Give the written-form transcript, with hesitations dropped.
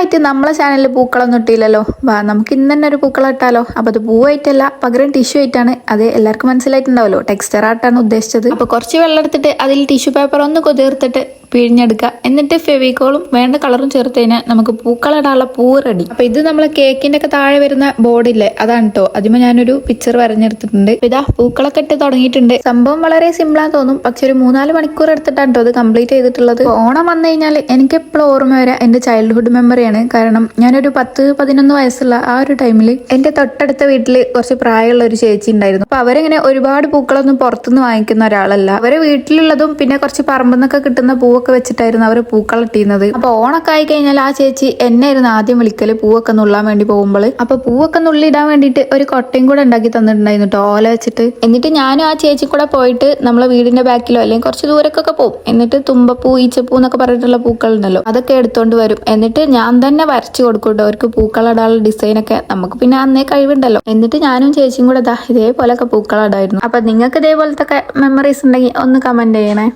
ആയിട്ട് നമ്മളെ ചാനലിൽ പൂക്കളൊന്നും ഇട്ടില്ലല്ലോ. വാ നമുക്ക് ഇന്ന് തന്നെ ഒരു പൂക്കളം ഇട്ടാലോ. അപ്പൊ അത് പൂവായിട്ടല്ല, പകരം ടിഷ്യൂ ആയിട്ടാണ്. അത് എല്ലാവർക്കും മനസ്സിലായിട്ടുണ്ടാവല്ലോ, ടെക്സ്ചർ ആർട്ടാണ് ഉദ്ദേശിച്ചത്. അപ്പൊ കുറച്ച് വെള്ളം എടുത്തിട്ട് അതിൽ ടിഷ്യൂ പേപ്പർ ഒന്ന് കുതിർത്തിട്ട് പിഴിഞ്ഞെടുക്കുക. എന്നിട്ട് ഫെവിക്കോളും വേണ്ട കളറും ചേർത്ത് കഴിഞ്ഞാൽ നമുക്ക് പൂക്കളിടാനുള്ള പൂ റെഡി. അപ്പൊ ഇത് നമ്മളെ കേക്കിന്റെ ഒക്കെ താഴെ വരുന്ന ബോർഡില്ലേ, അതാണ് കേട്ടോ. അതിന് ഞാനൊരു പിക്ചർ വരഞ്ഞെടുത്തിട്ടുണ്ട്. ഇതാ പൂക്കളൊക്കെ ഇട്ട് തുടങ്ങിയിട്ടുണ്ട്. സംഭവം വളരെ സിമ്പിളാന്ന് തോന്നും, പക്ഷെ ഒരു 3-4 മണിക്കൂർ എടുത്തിട്ടാണ് കേട്ടോ അത് കംപ്ലീറ്റ് ചെയ്തിട്ടുള്ളത്. ഓണം വന്നു കഴിഞ്ഞാൽ എനിക്ക് എപ്പോഴും ഓർമ്മ വരാം എന്റെ ചൈൽഡ്ഹുഡ് മെമ്മറിയാണ്. കാരണം ഞാനൊരു 10-11 വയസ്സുള്ള ആ ഒരു ടൈമിൽ എന്റെ തൊട്ടടുത്ത വീട്ടിൽ കുറച്ച് പ്രായമുള്ള ഒരു ചേച്ചി ഉണ്ടായിരുന്നു. അപ്പൊ അവരെങ്ങനെ ഒരുപാട് പൂക്കളൊന്നും പുറത്തുനിന്ന് വാങ്ങിക്കുന്ന ഒരാളല്ല. അവരെ വീട്ടിലുള്ളതും പിന്നെ കുറച്ച് പറമ്പെന്നൊക്കെ കിട്ടുന്ന പൂവൊക്കെ വെച്ചിട്ടായിരുന്നു അവർ പൂക്കളം ഇട്ടിരുന്നത്. അപ്പൊ ഓണൊക്കെ ആയി കഴിഞ്ഞാൽ ആ ചേച്ചി എന്നെ ആയിരുന്നു ആദ്യം വിളിക്കല് പൂവൊക്കെ നുള്ളാൻ വേണ്ടി പോകുമ്പോൾ. അപ്പൊ പൂവൊക്കെ നുള്ളിയിടാൻ വേണ്ടിയിട്ട് ഒരു കൊട്ടയും കൂടെ ഉണ്ടാക്കി തന്നിട്ടുണ്ടായിരുന്നു കേട്ടോ, ഓല വെച്ചിട്ട്. എന്നിട്ട് ഞാനും ആ ചേച്ചി കൂടെ പോയിട്ട് നമ്മളെ വീടിന്റെ ബാക്കിലോ അല്ലെങ്കിൽ കുറച്ച് ദൂരക്കൊക്കെ പോകും. എന്നിട്ട് തുമ്പപ്പൂ, ഈച്ചപ്പൂ എന്നൊക്കെ പറഞ്ഞിട്ടുള്ള പൂക്കൾ ഉണ്ടല്ലോ, അതൊക്കെ എടുത്തോണ്ട് വരും. എന്നിട്ട് ഞാൻ തന്നെ വരച്ചു കൊടുക്കും കേട്ടോ അവർക്ക് പൂക്കളിടാനുള്ള ഡിസൈനൊക്കെ. നമുക്ക് പിന്നെ അന്നേ കഴിവുണ്ടല്ലോ. എന്നിട്ട് ഞാനും ചേച്ചിയും കൂടെ ഇതേപോലെയൊക്കെ പൂക്കളിടായിരുന്നു. അപ്പൊ നിങ്ങൾക്ക് ഇതേപോലത്തെ മെമ്മറീസ് ഉണ്ടെങ്കിൽ ഒന്ന് കമന്റ് ചെയ്യണേ.